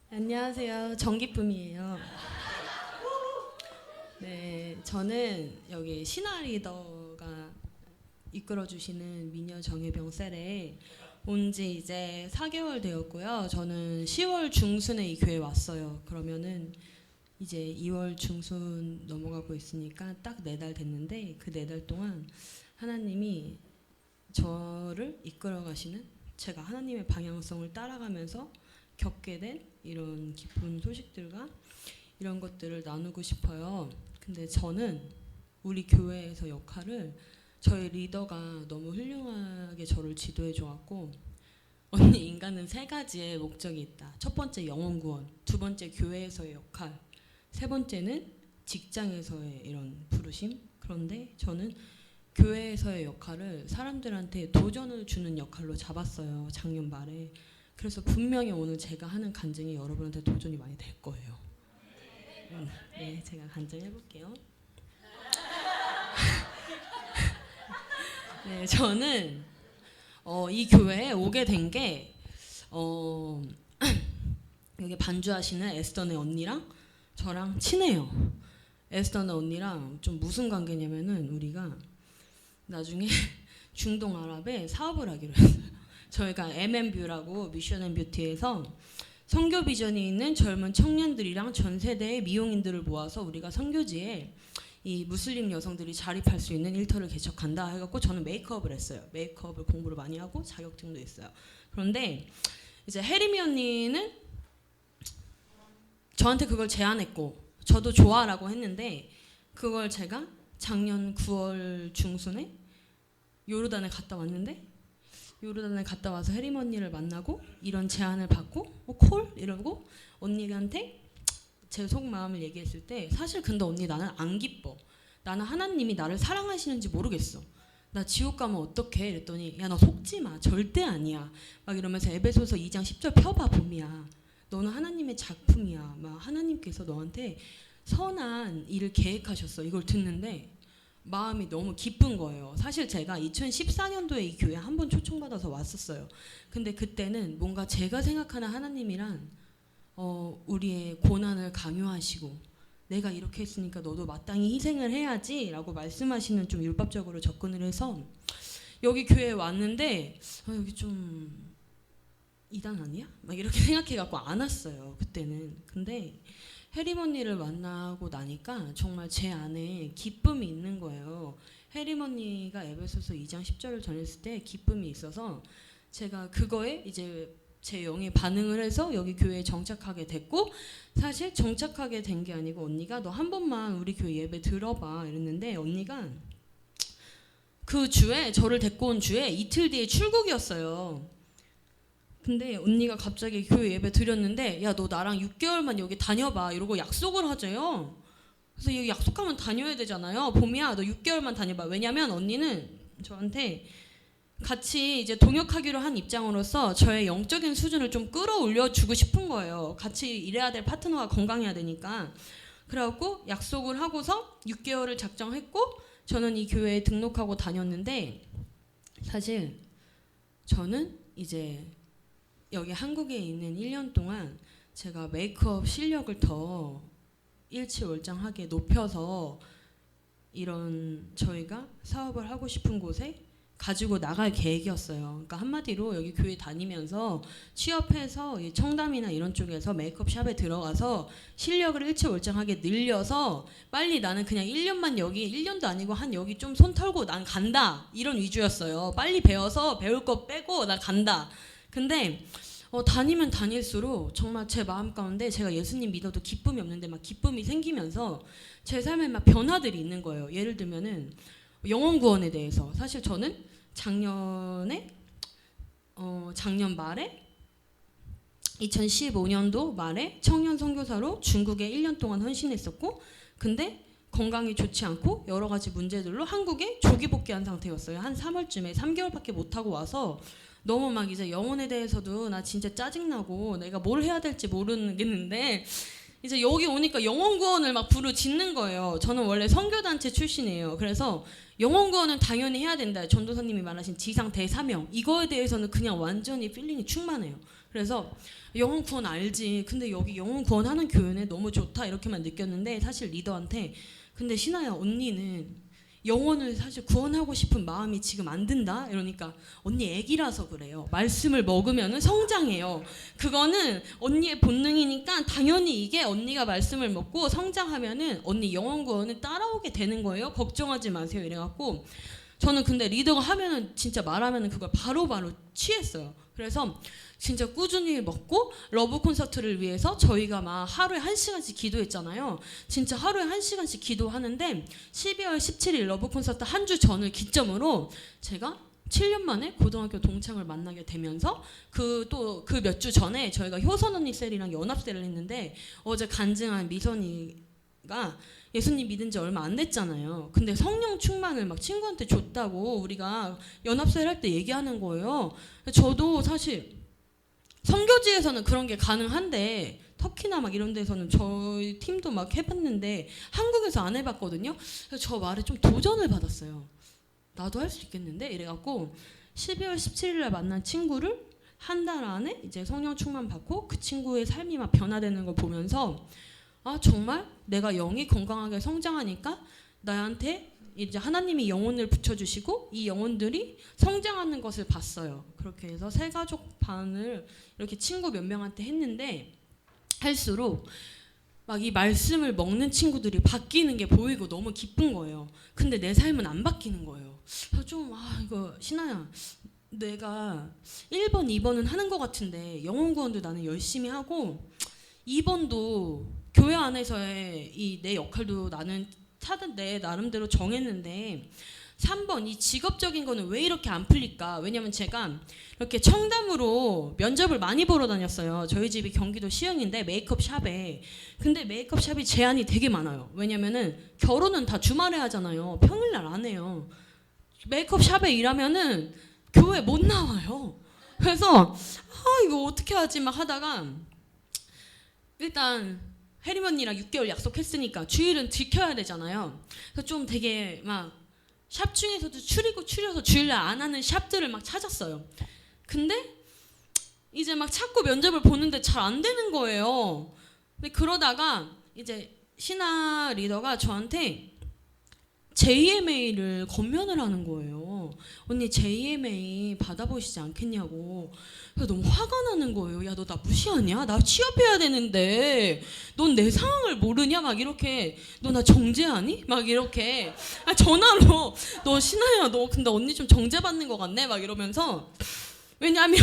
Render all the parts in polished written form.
안녕하세요. 정기쁨이에요. 네, 저는 여기 신화 리더가 이끌어주시는 미녀 정예병 셀에 온 지 이제 4개월 되었고요. 저는 10월 중순에 이 교회 왔어요. 그러면은 이제 2월 중순 넘어가고 있으니까 딱 4달 됐는데 그 4달 동안 하나님이 저를 이끌어 가시는, 제가 하나님의 방향성을 따라가면서 겪게 된 이런 기쁜 소식들과 이런 것들을 나누고 싶어요. 근데 저는 우리 교회에서 역할을, 저희 리더가 너무 훌륭하게 저를 지도해 줘갖고, 언니 인간은 3가지의 목적이 있다. 첫 번째 영혼 구원, 두 번째 교회에서의 역할, 세 번째는 직장에서의 이런 부르심. 그런데 저는 교회에서의 역할을 사람들한테 도전을 주는 역할로 잡았어요, 작년 말에. 그래서 분명히 오늘 제가 하는 간증이 여러분한테 도전이 많이 될 거예요. 네, 제가 간증해 볼게요. 네, 저는 이 교회에 오게 된 게 여기 반주하시는 에스더네 언니랑 저랑 친해요. 에스더네 언니랑 좀 무슨 관계냐면은 우리가 나중에 중동 아랍에 사업을 하기로 했어요. 저희가 MN뷰라고 미션 앤 뷰티에서 선교 비전이 있는 젊은 청년들이랑 전 세대의 미용인들을 모아서 우리가 선교지에 이 무슬림 여성들이 자립할 수 있는 일터를 개척한다 해갖고 저는 메이크업을 했어요. 메이크업을 공부를 많이 하고 자격증도 있어요. 그런데 이제 혜림이 언니는 저한테 그걸 제안했고 저도 좋아라고 했는데, 그걸 제가 작년 9월 중순에 요르단에 갔다 왔는데, 요르단에 갔다 와서 혜림 언니를 만나고 이런 제안을 받고 콜? 이러고 언니한테 제 속마음을 얘기했을 때, 사실 근데 언니 나는 안 기뻐. 나는 하나님이 나를 사랑하시는지 모르겠어. 나 지옥 가면 어떡해? 이랬더니 야 너 속지 마. 절대 아니야. 막 이러면서 에베소서 2장 10절 펴봐 봄이야. 너는 하나님의 작품이야. 막 하나님께서 너한테 선한 일을 계획하셨어. 이걸 듣는데 마음이 너무 기쁜 거예요. 사실 제가 2014년도에 이 교회 한 번 초청받아서 왔었어요. 근데 그때는 뭔가 제가 생각하는 하나님이란 우리의 고난을 강요하시고 내가 이렇게 했으니까 너도 마땅히 희생을 해야지 라고 말씀하시는, 좀 율법적으로 접근을 해서 여기 교회에 왔는데 여기 좀 이단 아니야? 막 이렇게 생각해갖고 안 왔어요 그때는. 근데 혜림 언니를 만나고 나니까 정말 제 안에 기쁨이 있는 거예요. 혜림 언니가 에베소서 2장 10절을 전했을 때 기쁨이 있어서 제가 그거에 이제 제 영에 반응을 해서 여기 교회에 정착하게 됐고, 사실 정착하게 된 게 아니고 언니가 너 한 번만 우리 교회 예배 들어봐 이랬는데, 언니가 그 주에, 저를 데리고 온 주에 이틀 뒤에 출국이었어요. 근데 언니가 갑자기 교회 예배 드렸는데 야 너 나랑 6개월만 여기 다녀봐 이러고 약속을 하재요. 그래서 여기 약속하면 다녀야 되잖아요. 봄이야 너 6개월만 다녀봐. 왜냐면 언니는 저한테 같이 이제 동역하기로 한 입장으로서 저의 영적인 수준을 좀 끌어올려 주고 싶은 거예요. 같이 일해야 될 파트너가 건강해야 되니까. 그래갖고 약속을 하고서 6개월을 작정했고 저는 이 교회에 등록하고 다녔는데, 사실 저는 이제 여기 한국에 있는 1년 동안 제가 메이크업 실력을 더 일치월장하게 높여서 이런 저희가 사업을 하고 싶은 곳에 가지고 나갈 계획이었어요. 그러니까 한마디로 여기 교회 다니면서 취업해서 청담이나 이런 쪽에서 메이크업 샵에 들어가서 실력을 일치월장하게 늘려서 빨리 나는 그냥 1년만 여기, 1년도 아니고 한 여기 좀 손 털고 난 간다 이런 위주였어요. 빨리 배워서 배울 거 빼고 나 간다. 근데 다니면 다닐수록 정말 제 마음 가운데 제가 예수님 믿어도 기쁨이 없는데 막 기쁨이 생기면서 제 삶에 막 변화들이 있는 거예요. 예를 들면은 영혼 구원에 대해서, 사실 저는 작년 말에 2015년도 말에 청년 선교사로 중국에 1년 동안 헌신했었고, 근데 건강이 좋지 않고 여러 가지 문제들로 한국에 조기 복귀한 상태였어요. 한 3월쯤에 3개월밖에 못 하고 와서 너무 막 이제 영혼에 대해서도 나 진짜 짜증나고 내가 뭘 해야 될지 모르겠는데 이제 여기 오니까 영혼 구원을 막 부르짖는 거예요. 저는 원래 선교단체 출신이에요. 그래서 영혼 구원은 당연히 해야 된다. 전도사님이 말하신 지상 대사명, 이거에 대해서는 그냥 완전히 필링이 충만해요. 그래서 영혼 구원 알지. 근데 여기 영혼 구원하는 교회는 너무 좋다 이렇게만 느꼈는데 사실 리더한테 근데 신아야 언니는 영혼을 사실 구원하고 싶은 마음이 지금 안 든다 이러니까 언니 애기라서 그래요. 말씀을 먹으면은 성장해요. 그거는 언니의 본능이니까 당연히 이게 언니가 말씀을 먹고 성장하면은 언니 영혼 구원을 따라오게 되는 거예요. 걱정하지 마세요. 이래갖고 저는 근데 리더가 하면은 진짜 말하면은 그걸 바로바로 취했어요. 그래서 진짜 꾸준히 먹고 러브 콘서트를 위해서 저희가 막 하루에 1시간씩 기도했잖아요. 진짜 하루에 1시간씩 기도하는데 12월 17일 러브 콘서트 한 주 전을 기점으로 제가 7년 만에 고등학교 동창을 만나게 되면서 그 몇 주 전에 저희가 효선 언니 셀이랑 연합셀을 했는데 어제 간증한 미선이가 예수님 믿은 지 얼마 안 됐잖아요. 근데 성령 충만을 막 친구한테 줬다고 우리가 연합셀 할 때 얘기하는 거예요. 저도 사실 선교지에서는 그런 게 가능한데 터키나 막 이런 데서는 저희 팀도 막 해봤는데 한국에서 안 해봤거든요. 그래서 저 말에 좀 도전을 받았어요. 나도 할 수 있겠는데 이래갖고 12월 17일 날 만난 친구를 한 달 안에 이제 성령 충만 받고 그 친구의 삶이 막 변화되는 걸 보면서 아 정말 내가 영이 건강하게 성장하니까 나한테 이제 하나님이 영혼을 붙여주시고 이 영혼들이 성장하는 것을 봤어요. 그렇게 해서 새 가족 반을 이렇게 친구 몇 명한테 했는데 할수록 막 이 말씀을 먹는 친구들이 바뀌는 게 보이고 너무 기쁜 거예요. 근데 내 삶은 안 바뀌는 거예요. 그래서 좀 이거 신아야 내가 1번, 2번은 하는 것 같은데 영혼 구원도 나는 열심히 하고 2번도 교회 안에서의 이 내 역할도 나는 내 나름대로 정했는데 3번 이 직업적인 거는 왜 이렇게 안 풀릴까? 왜냐면 제가 이렇게 청담으로 면접을 많이 보러 다녔어요. 저희 집이 경기도 시흥인데 메이크업 샵에. 근데 메이크업 샵이 제한이 되게 많아요. 왜냐면은 결혼은 다 주말에 하잖아요. 평일날 안 해요. 메이크업 샵에 일하면은 교회 못 나와요. 그래서 이거 어떻게 하지 막 하다가 일단 혜림 언니랑 6개월 약속했으니까 주일은 지켜야 되잖아요. 그래서 좀 되게 막 샵 중에서도 추려서 주일날 안 하는 샵들을 막 찾았어요. 근데 이제 막 찾고 면접을 보는데 잘 안 되는 거예요. 근데 그러다가 이제 신아 리더가 저한테 JMA를 건면을 하는 거예요. 언니 JMA 받아보시지 않겠냐고. 그래서 너무 화가 나는 거예요. 야, 너 나 무시하냐? 나 취업해야 되는데 넌 내 상황을 모르냐? 막 이렇게 너 나 정죄하니? 막 이렇게 전화로 너 신아야 너 근데 언니 좀 정죄받는 것 같네? 막 이러면서 왜냐면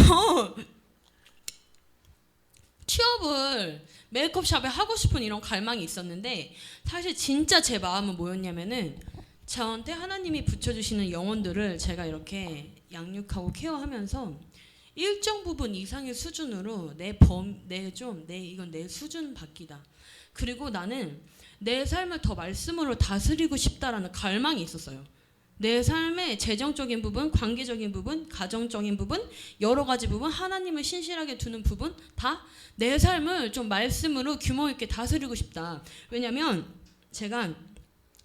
취업을 메이크업샵에 하고 싶은 이런 갈망이 있었는데 사실 진짜 제 마음은 뭐였냐면은 저한테 하나님이 붙여주시는 영혼들을 제가 이렇게 양육하고 케어하면서 일정 부분 이상의 수준으로 이건 내 수준 바뀌다. 그리고 나는 내 삶을 더 말씀으로 다스리고 싶다라는 갈망이 있었어요. 내 삶의 재정적인 부분, 관계적인 부분, 가정적인 부분, 여러 가지 부분, 하나님을 신실하게 두는 부분 다 내 삶을 좀 말씀으로 규모 있게 다스리고 싶다. 왜냐면 제가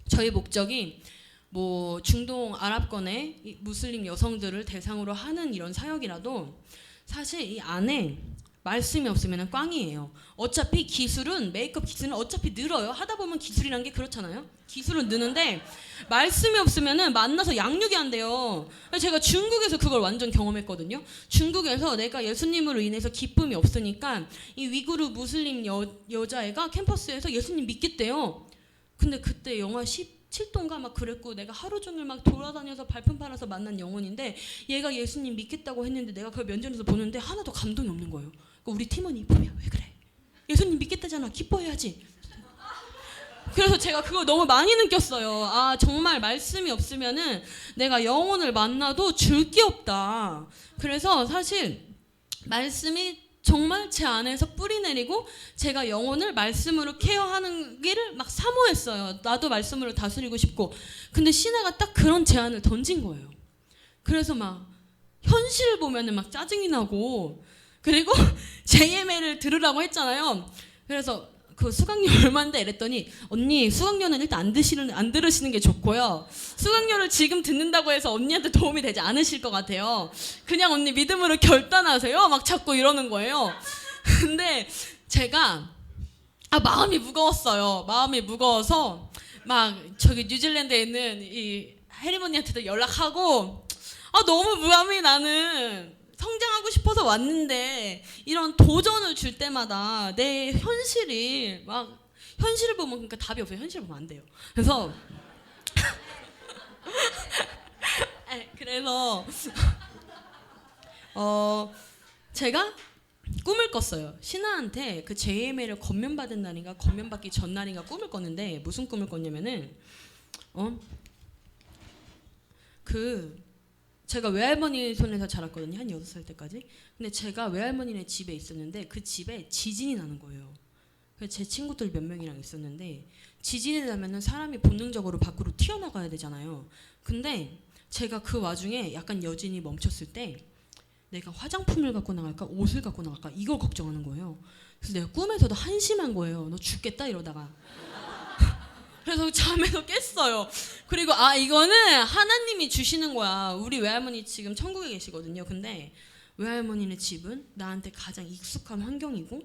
저희 목적이 뭐 중동 아랍권의 무슬림 여성들을 대상으로 하는 이런 사역이라도 사실 이 안에 말씀이 없으면 꽝이에요. 어차피 기술은 메이크업 기술은 어차피 늘어요. 하다 보면 기술이란 게 그렇잖아요. 기술은 느는데 말씀이 없으면은 만나서 양육이 안 돼요. 제가 중국에서 그걸 완전 경험했거든요. 중국에서 내가 예수님으로 인해서 기쁨이 없으니까 이 위구르 무슬림 여자애가 캠퍼스에서 예수님 믿겠대요. 근데 그때 영하 17도인가 막 그랬고 내가 하루 종일 막 돌아다녀서 발품 팔아서 만난 영혼인데 얘가 예수님 믿겠다고 했는데 내가 그걸 면전에서 보는데 하나도 감동이 없는 거예요. 그러니까 우리 팀원이 뭐야 왜 그래? 예수님 믿겠다잖아. 기뻐해야지. 그래서 제가 그걸 너무 많이 느꼈어요. 아 정말 말씀이 없으면은 내가 영혼을 만나도 줄 게 없다. 그래서 사실 말씀이 정말 제 안에서 뿌리 내리고 제가 영혼을 말씀으로 케어하는 길을 막 사모했어요. 나도 말씀으로 다스리고 싶고. 근데 신하가 딱 그런 제안을 던진 거예요. 그래서 막 현실을 보면은 막 짜증이 나고 그리고 JMA를 들으라고 했잖아요. 그래서 그 수강료 얼마인데 이랬더니 언니 수강료는 일단 안 들으시는 게 좋고요. 수강료를 지금 듣는다고 해서 언니한테 도움이 되지 않으실 것 같아요. 그냥 언니 믿음으로 결단하세요. 막 자꾸 이러는 거예요. 근데 제가 마음이 무거웠어요. 마음이 무거워서 막 저기 뉴질랜드에 있는 이 해리머니한테도 연락하고 너무 무감이 나는 성장하고 싶어서 왔는데 이런 도전을 줄 때마다 내 현실이 막 현실을 보면 그러니까 답이 없어요. 현실을 보면 안 돼요. 그래서 그래서 제가 꿈을 꿨어요. 신하한테 그 JMA를 건면받은 날인가 건면받기 전날인가 꿈을 꿨는데 무슨 꿈을 꿨냐면은 제가 외할머니 손에서 자랐거든요. 한 6살 때까지. 근데 제가 외할머니네 집에 있었는데 그 집에 지진이 나는 거예요. 그래서 제 친구들 몇 명이랑 있었는데 지진이 나면은 사람이 본능적으로 밖으로 튀어나가야 되잖아요. 근데 제가 그 와중에 약간 여진이 멈췄을 때 내가 화장품을 갖고 나갈까 옷을 갖고 나갈까 이걸 걱정하는 거예요. 그래서 내가 꿈에서도 한심한 거예요. 너 죽겠다 이러다가. 그래서 잠에서 깼어요. 그리고 이거는 하나님이 주시는 거야. 우리 외할머니 지금 천국에 계시거든요. 근데 외할머니네 집은 나한테 가장 익숙한 환경이고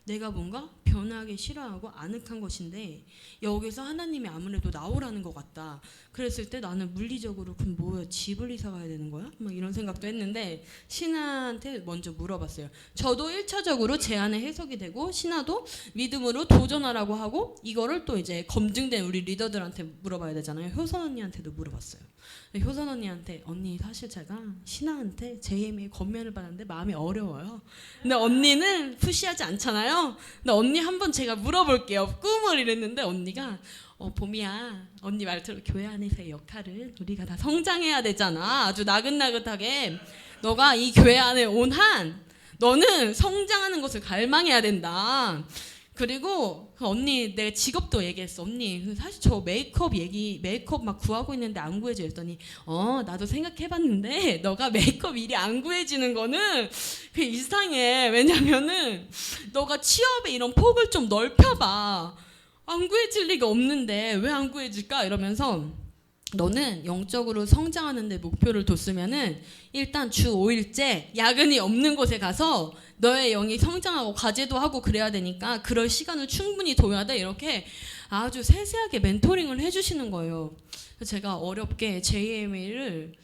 내가 뭔가 변하기 싫어하고 아늑한 것인데 여기서 하나님이 아무래도 나오라는 것 같다. 그랬을 때 나는 물리적으로 그럼 뭐야 집을 이사 가야 되는 거야? 막 이런 생각도 했는데 신하한테 먼저 물어봤어요. 저도 1차적으로 제안의 해석이 되고 신하도 믿음으로 도전하라고 하고 이거를 또 이제 검증된 우리 리더들한테 물어봐야 되잖아요. 효선 언니한테도 물어봤어요. 효선 언니한테 언니 사실 제가 신하한테 JMA 건면을 받았는데 마음이 어려워요. 근데 언니는 푸시하지 않잖아요. 근데 언니 한번 제가 물어볼게요. 꿈을 이랬는데 언니가 봄이야 언니 말대로 교회 안에서의 역할을 우리가 다 성장해야 되잖아. 아주 나긋나긋하게 너가 이 교회 안에 온 한 너는 성장하는 것을 갈망해야 된다. 그리고 언니 내가 직업도 얘기했어. 언니 사실 저 메이크업 막 구하고 있는데 안 구해져 했더니 나도 생각해봤는데 너가 메이크업 일이 안 구해지는 거는 그게 이상해. 왜냐면은 너가 취업의 이런 폭을 좀 넓혀봐. 안 구해질 리가 없는데 왜 안 구해질까 이러면서 너는 영적으로 성장하는 데 목표를 뒀으면은 일단 주 5일째 야근이 없는 곳에 가서 너의 영이 성장하고 과제도 하고 그래야 되니까 그럴 시간을 충분히 둬야 돼. 이렇게 아주 세세하게 멘토링을 해주시는 거예요. 제가 어렵게 JMA를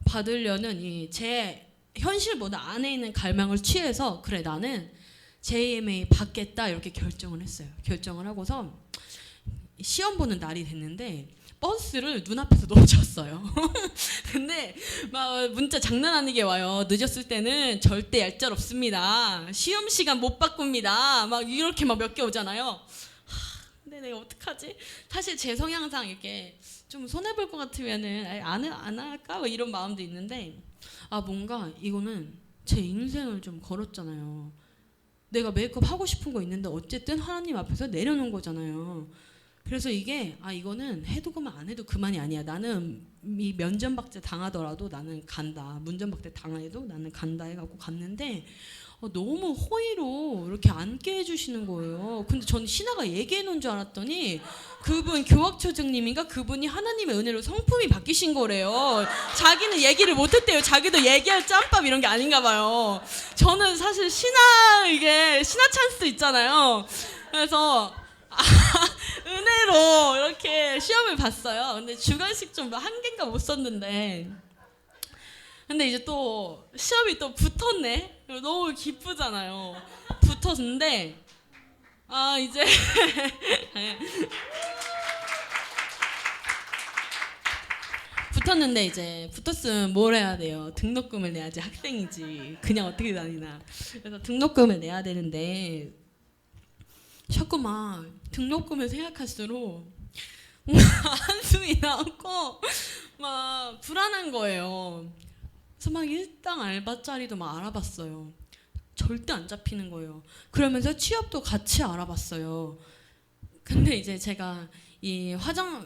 받으려는 제 현실보다 안에 있는 갈망을 취해서 그래 나는 JMA 받겠다 이렇게 결정을 했어요. 결정을 하고서 시험 보는 날이 됐는데 버스를 눈앞에서 놓쳤어요. 근데 막 문자 장난 아니게 와요. 늦었을 때는 절대 얄짤 없습니다. 시험 시간 못 바꿉니다. 막 이렇게 막 몇 개 오잖아요. 근데 내가 어떡하지? 사실 제 성향상 이렇게 좀 손해볼 것 같으면은 안 할까? 뭐 이런 마음도 있는데 뭔가 이거는 제 인생을 좀 걸었잖아요. 내가 메이크업 하고 싶은 거 있는데 어쨌든 하나님 앞에서 내려놓은 거잖아요. 그래서 이거는 해도 그만 안 해도 그만이 아니야. 나는 이 면전박대 당하더라도 나는 간다. 문전박대 당해도 나는 간다 해갖고 갔는데 너무 호의로 이렇게 앉게 해주시는 거예요. 근데 저는 신하가 얘기해 놓은 줄 알았더니 그분 교학처장님인가 그분이 하나님의 은혜로 성품이 바뀌신 거래요. 자기는 얘기를 못했대요. 자기도 얘기할 짬밥 이런 게 아닌가 봐요. 저는 사실 신하 찬스 있잖아요. 그래서 은혜로 이렇게 시험을 봤어요. 근데 주관식 좀 한 개인가 못 썼는데 근데 이제 또 시험이 또 붙었네. 너무 기쁘잖아요. 붙었는데 이제 붙었는데 이제 붙었으면 뭘 해야 돼요? 등록금을 내야지. 학생이지 그냥 어떻게 다니나. 그래서 등록금을 내야 되는데 자꾸 막 등록금을 생각할수록 한숨이 나고 막 불안한 거예요. 그래서 막 일당 알바짜리도 막 알아봤어요. 절대 안 잡히는 거예요. 그러면서 취업도 같이 알아봤어요. 근데 이제 제가 이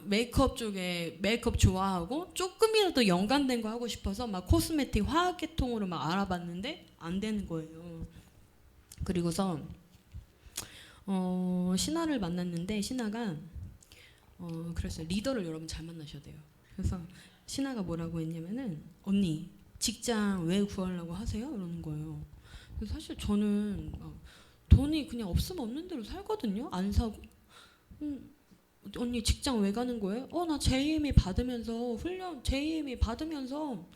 메이크업 쪽에 메이크업 좋아하고 조금이라도 연관된 거 하고 싶어서 막 코스메틱 화학계통으로 막 알아봤는데 안 되는 거예요. 그리고서 신하를 만났는데 신하가 그래서 리더를 여러분 잘 만나셔야 돼요. 그래서 신하가 뭐라고 했냐면은 언니 직장 왜 구하려고 하세요? 이러는 거예요. 그래서 사실 저는 돈이 그냥 없으면 없는 대로 살거든요. 안 사고 언니 직장 왜 가는 거예요? 나 JME 받으면서 JME 받으면서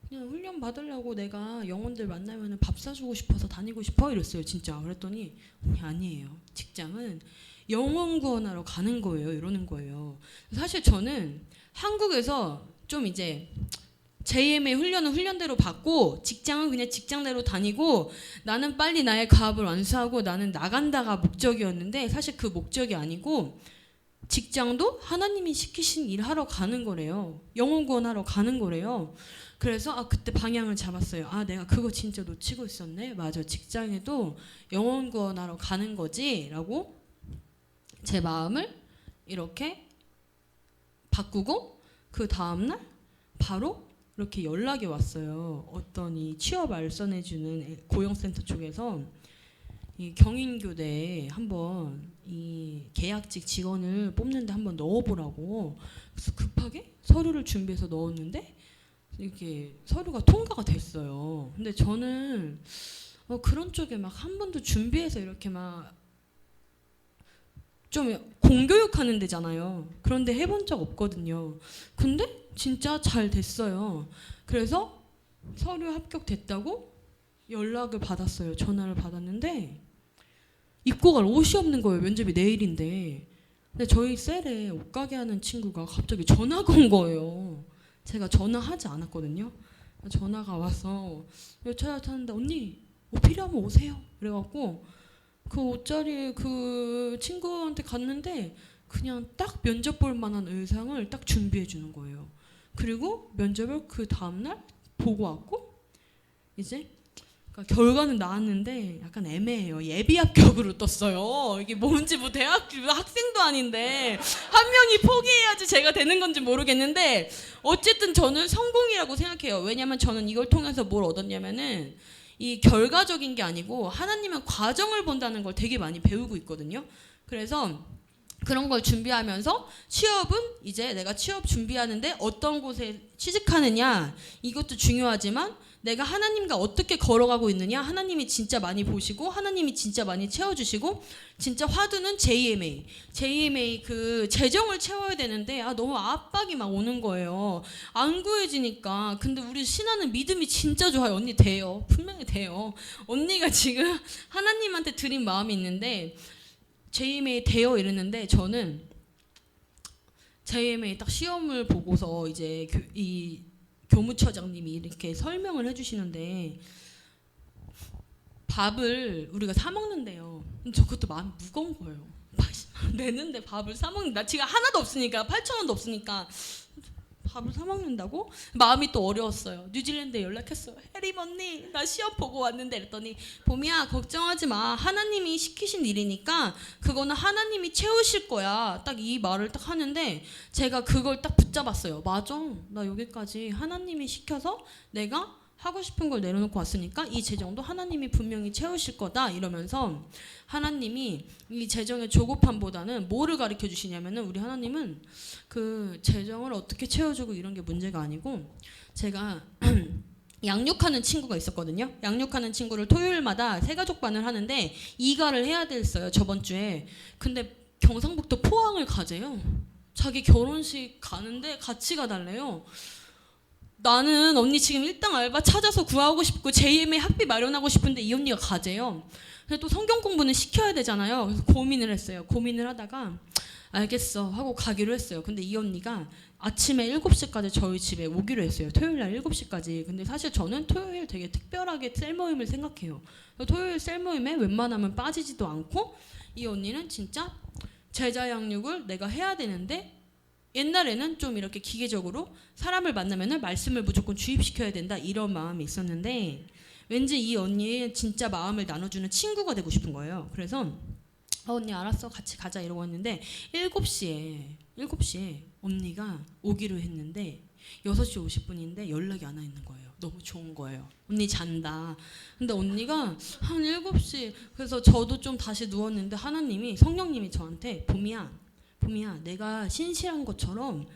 그냥 훈련 받으려고 내가 영혼들 만나면 밥 사주고 싶어서 다니고 싶어 이랬어요. 진짜. 그랬더니 아니에요. 직장은 영혼 구원하러 가는 거예요. 이러는 거예요. 사실 저는 한국에서 좀 이제 JM의 훈련은 훈련대로 받고 직장은 그냥 직장대로 다니고 나는 빨리 나의 가업을 완수하고 나는 나간다가 목적이었는데 사실 그 목적이 아니고 직장도 하나님이 시키신 일 하러 가는 거래요. 영혼 구원하러 가는 거래요. 그래서 그때 방향을 잡았어요. 내가 그거 진짜 놓치고 있었네. 맞아. 직장에도 영혼 구원하러 가는 거지 라고 제 마음을 이렇게 바꾸고 그 다음날 바로 이렇게 연락이 왔어요. 어떤 이 취업 알선해주는 고용센터 쪽에서 이 경인교대에 한번 이 계약직 직원을 뽑는데 한번 넣어보라고. 그래서 급하게 서류를 준비해서 넣었는데 이렇게 서류가 통과가 됐어요. 근데 저는 그런 쪽에 막 한 번도 준비해서 이렇게 막 좀 공교육하는 데잖아요. 그런데 해본 적 없거든요. 근데 진짜 잘 됐어요. 그래서 서류 합격됐다고 연락을 받았어요. 전화를 받았는데 입고 갈 옷이 없는 거예요. 면접이 내일인데. 근데 저희 셀에 옷가게 하는 친구가 갑자기 전화가 온 거예요. 제가 전화하지 않았거든요. 전화가 와서 여차여 타는데 언니 옷 필요하면 오세요. 그래갖고 그 옷자리에 그 친구한테 갔는데 그냥 딱 면접 볼 만한 의상을 딱 준비해 주는 거예요. 그리고 면접을 그 다음날 보고 왔고 이제 그러니까 결과는 나왔는데 약간 애매해요. 예비 합격으로 떴어요. 이게 뭔지 뭐 대학 학생도 아닌데 한 명이 포기해야지 제가 되는 건지 모르겠는데 어쨌든 저는 성공이라고 생각해요. 왜냐면 저는 이걸 통해서 뭘 얻었냐면은 이 결과적인 게 아니고 하나님은 과정을 본다는 걸 되게 많이 배우고 있거든요. 그래서 그런 걸 준비하면서 취업은 이제 내가 취업 준비하는데 어떤 곳에 취직하느냐 이것도 중요하지만 내가 하나님과 어떻게 걸어가고 있느냐 하나님이 진짜 많이 보시고 하나님이 진짜 많이 채워주시고 진짜 화두는 JMA 그 재정을 채워야 되는데 너무 압박이 막 오는 거예요. 안 구해지니까. 근데 우리 신하는 믿음이 진짜 좋아요. 언니 돼요. 분명히 돼요. 언니가 지금 하나님한테 드린 마음이 있는데 JMA 돼요 이랬는데 저는 JMA 딱 시험을 보고서 이제 이 교무처장님이 이렇게 설명을 해주시는데 밥을 우리가 사 먹는데요. 저 그것도 마음이 무거운 거예요. 80만 원 내는데 밥을 사 먹는 나 지금 하나도 없으니까 8,000원도 없으니까 밥을 사 먹는다고? 마음이 또 어려웠어요. 뉴질랜드에 연락했어요. 혜림 언니 나 시험 보고 왔는데 그랬더니 봄이야 걱정하지 마. 하나님이 시키신 일이니까 그거는 하나님이 채우실 거야. 딱 이 말을 딱 하는데 제가 그걸 딱 붙잡았어요. 맞아. 나 여기까지 하나님이 시켜서 내가 하고 싶은 걸 내려놓고 왔으니까 이 재정도 하나님이 분명히 채우실 거다 이러면서 하나님이 이 재정의 조급함보다는 뭐를 가르쳐 주시냐면은 우리 하나님은 그 재정을 어떻게 채워주고 이런 게 문제가 아니고 제가 양육하는 친구가 있었거든요. 양육하는 친구를 토요일마다 새가족반을 하는데 이가를 해야 됐어요. 저번 주에. 근데 경상북도 포항을 가재요. 자기 결혼식 가는데 같이 가달래요. 나는 언니 지금 일당 알바 찾아서 구하고 싶고 JMA 학비 마련하고 싶은데 이 언니가 가재요. 근데 또 성경 공부는 시켜야 되잖아요. 그래서 고민을 했어요. 고민을 하다가 알겠어 하고 가기로 했어요. 근데 이 언니가 아침에 7시까지 저희 집에 오기로 했어요. 토요일 날 7시까지. 근데 사실 저는 토요일 되게 특별하게 셀 모임을 생각해요. 토요일 셀 모임에 웬만하면 빠지지도 않고 이 언니는 진짜 제자 양육을 내가 해야 되는데 옛날에는 좀 이렇게 기계적으로 사람을 만나면 말씀을 무조건 주입시켜야 된다 이런 마음이 있었는데 왠지 이 언니의 진짜 마음을 나눠주는 친구가 되고 싶은 거예요. 그래서 언니 알았어 같이 가자 이러고 왔는데 7시에 언니가 오기로 했는데 6시 50분인데 연락이 안 와 있는 거예요. 너무 좋은 거예요. 언니 잔다. 근데 언니가 한 7시, 그래서 저도 좀 다시 누웠는데 하나님이, 성령님이 저한테 봄이야 내가 신실한 것처럼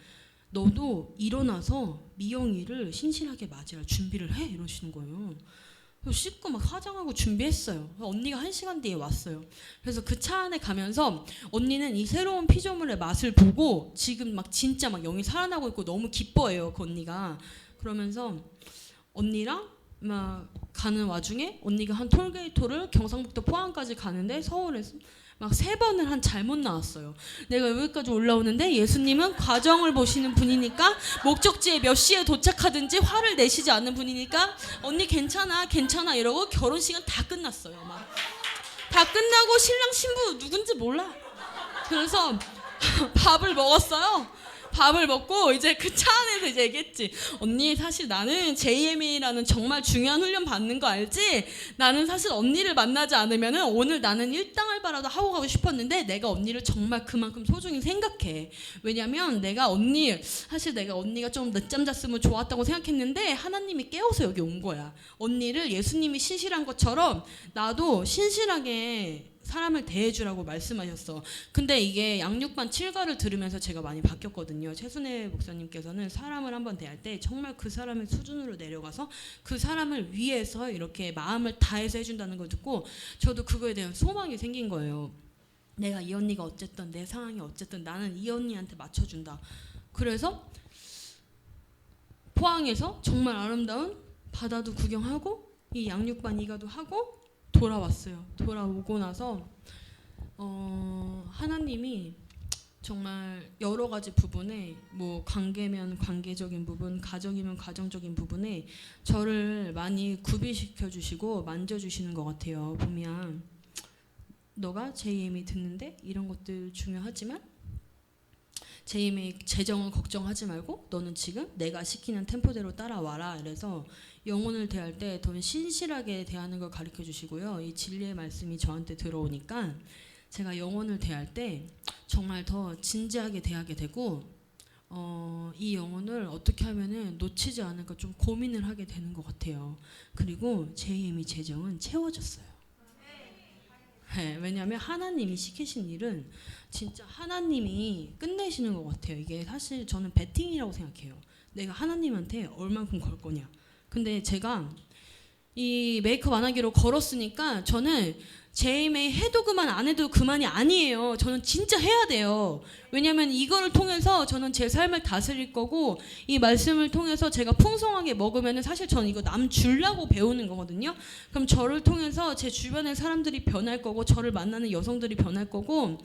너도 일어나서 미영이를 신실하게 맞이할 준비를 해, 이러시는 거예요. 그래서 씻고 막 화장하고 준비했어요. 언니가 1시간 뒤에 왔어요. 그래서 그 차 안에 가면서 언니는 이 새로운 피조물의 맛을 보고 지금 막 진짜 막 영이 살아나고 있고 너무 기뻐해요, 그 언니가. 그러면서 언니랑 막 가는 와중에 언니가 한 톨게이트를 경상북도 포항까지 가는데 서울에서 막 3번을 한 잘못 나왔어요. 내가 여기까지 올라오는데 예수님은 과정을 보시는 분이니까 목적지에 몇 시에 도착하든지 화를 내시지 않는 분이니까 언니 괜찮아 이러고 결혼식은 다 끝났어요. 막 다 끝나고 신랑 신부 누군지 몰라. 그래서 밥을 먹었어요. 밥을 먹고 이제 그 차 안에서 이제 얘기했지. 언니 사실 나는 JMA라는 정말 중요한 훈련 받는 거 알지? 나는 사실 언니를 만나지 않으면은 오늘 나는 일당 알바라도 하고 가고 싶었는데 내가 언니를 정말 그만큼 소중히 생각해. 왜냐면 내가 언니가 좀 늦잠 잤으면 좋았다고 생각했는데 하나님이 깨워서 여기 온 거야. 언니를 예수님이 신실한 것처럼 나도 신실하게 사람을 대해주라고 말씀하셨어. 근데 이게 양육반 7가를 들으면서 제가 많이 바뀌었거든요. 최순애 목사님께서는 사람을 한번 대할 때 정말 그 사람의 수준으로 내려가서 그 사람을 위해서 이렇게 마음을 다해서 해준다는 걸 듣고 저도 그거에 대한 소망이 생긴 거예요. 내가 이 언니가 어쨌든 내 상황이 어쨌든 나는 이 언니한테 맞춰준다. 그래서 포항에서 정말 아름다운 바다도 구경하고 이 양육반 2가도 하고 돌아왔어요. 돌아오고 나서 하나님이 정말 여러 가지 부분에 뭐 관계면 관계적인 부분, 가정이면 가정적인 부분에 저를 많이 구비시켜 주시고 만져주시는 것 같아요. 보면 너가 JMA 듣는데 이런 것들 중요하지만 JMA 재정은 걱정하지 말고 너는 지금 내가 시키는 템포대로 따라와라. 이래서 영혼을 대할 때 더 신실하게 대하는 걸 가르쳐 주시고요. 이 진리의 말씀이 저한테 들어오니까 제가 영혼을 대할 때 정말 더 진지하게 대하게 되고 이 영혼을 어떻게 하면은 놓치지 않을까 좀 고민을 하게 되는 것 같아요. 그리고 JMA 재정은 채워졌어요. 네, 왜냐하면 하나님이 시키신 일은 진짜 하나님이 끝내시는 것 같아요. 이게 사실 저는 베팅이라고 생각해요. 내가 하나님한테 얼만큼 걸 거냐. 근데 제가 이 메이크업 안 하기로 걸었으니까 저는 JMA 해도 그만 안 해도 그만이 아니에요. 저는 진짜 해야 돼요. 왜냐하면 이거를 통해서 저는 제 삶을 다스릴 거고 이 말씀을 통해서 제가 풍성하게 먹으면 사실 저는 이거 남 주려고 배우는 거거든요. 그럼 저를 통해서 제 주변의 사람들이 변할 거고 저를 만나는 여성들이 변할 거고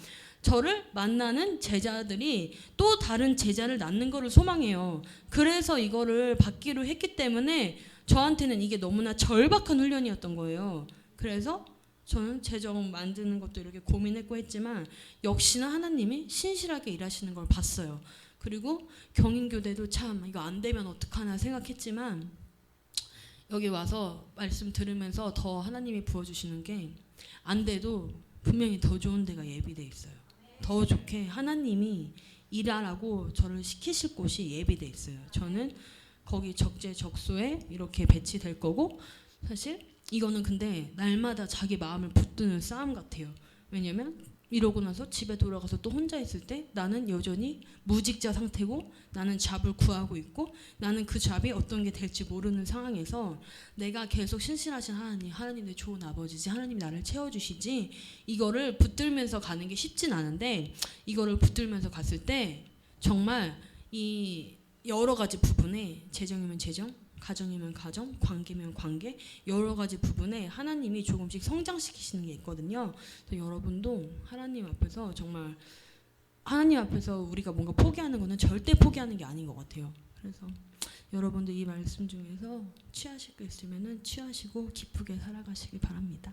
저를 만나는 제자들이 또 다른 제자를 낳는 거를 소망해요. 그래서 이거를 받기로 했기 때문에 저한테는 이게 너무나 절박한 훈련이었던 거예요. 그래서 저는 재정 만드는 것도 이렇게 고민했고 했지만 역시나 하나님이 신실하게 일하시는 걸 봤어요. 그리고 경인교대도 참 이거 안 되면 어떡하나 생각했지만 여기 와서 말씀 들으면서 더 하나님이 부어주시는 게 안 돼도 분명히 더 좋은 데가 예비돼 있어요. 더 좋게 하나님이 일하라고 저를 시키실 곳이 예비돼 있어요. 저는 거기 적재적소에 이렇게 배치될 거고 사실 이거는 근데 날마다 자기 마음을 붙드는 싸움 같아요. 왜냐면 이러고 나서 집에 돌아가서 또 혼자 있을 때 나는 여전히 무직자 상태고 나는 잡을 구하고 있고 나는 그 잡이 어떤 게 될지 모르는 상황에서 내가 계속 신실하신 하나님 내 좋은 아버지지, 하나님이 나를 채워주시지, 이거를 붙들면서 가는 게 쉽진 않은데 이거를 붙들면서 갔을 때 정말 이 여러 가지 부분에 재정이면 재정, 가정이면 가정, 관계면 관계, 여러 가지 부분에 하나님이 조금씩 성장시키시는 게 있거든요. 그래서 여러분도 하나님 앞에서 정말 하나님 앞에서 우리가 뭔가 포기하는 거는 절대 포기하는 게 아닌 것 같아요. 그래서 여러분도 이 말씀 중에서 취하실 거 있으면은 취하시고 기쁘게 살아가시기 바랍니다.